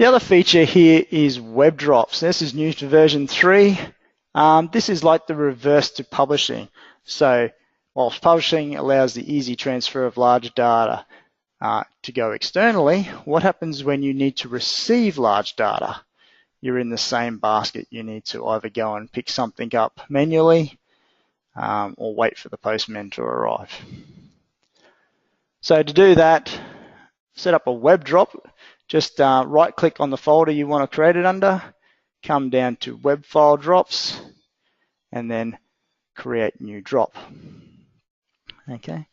The other feature here is web drops. This is new to version 3. This is like the reverse to publishing. So whilst publishing allows the easy transfer of large data to go externally, what happens when you need to receive large data? You're in the same basket. You need to either go and pick something up manually or wait for the postman to arrive. So to do that, set up a web drop. Just right click on the folder you want to create it under, come down to web file drops, and then create new drop. Okay.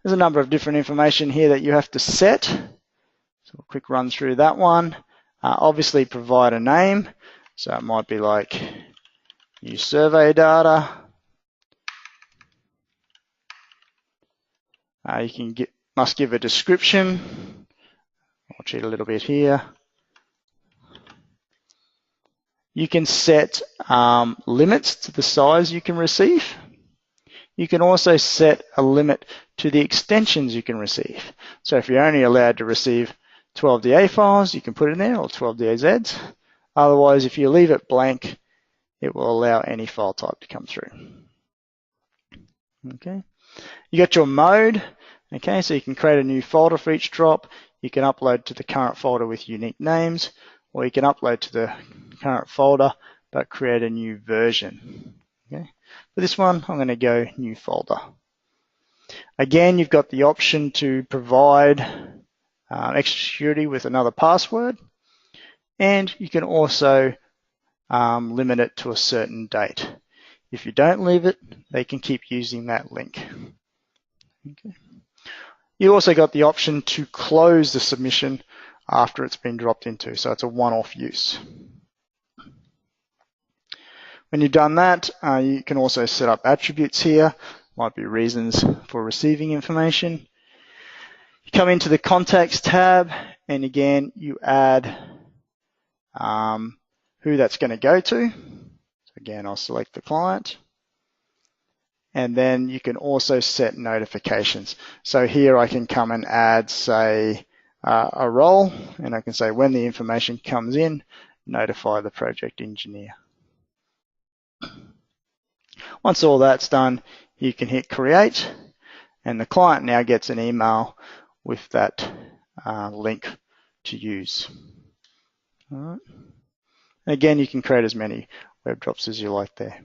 There's a number of different information here that you have to set. So a quick run through that one. Obviously provide a name. So it might be like new survey data. Must give a description. I'll cheat a little bit here. You can set limits to the size you can receive. You can also set a limit to the extensions you can receive. So if you're only allowed to receive 12 DA files, you can put it in there, or 12 DAZs. Otherwise, if you leave it blank, it will allow any file type to come through. Okay. You got your mode. Okay, so you can create a new folder for each drop. You can upload to the current folder with unique names, or you can upload to the current folder but create a new version. Okay. For this one, I'm going to go new folder. Again, you've got the option to provide extra security with another password, and you can also limit it to a certain date. If you don't leave it, they can keep using that link. Okay. You also got the option to close the submission after it's been dropped into, so it's a one-off use. When you've done that, you can also set up attributes here. Might be reasons for receiving information. You come into the contacts tab, and again, you add who that's going to go to. So again, I'll select the client. And then you can also set notifications. So here I can come and add, say, a role, and I can say when the information comes in, notify the project engineer. Once all that's done, you can hit create, and the client now gets an email with that link to use. All right. Again, you can create as many web drops as you like there.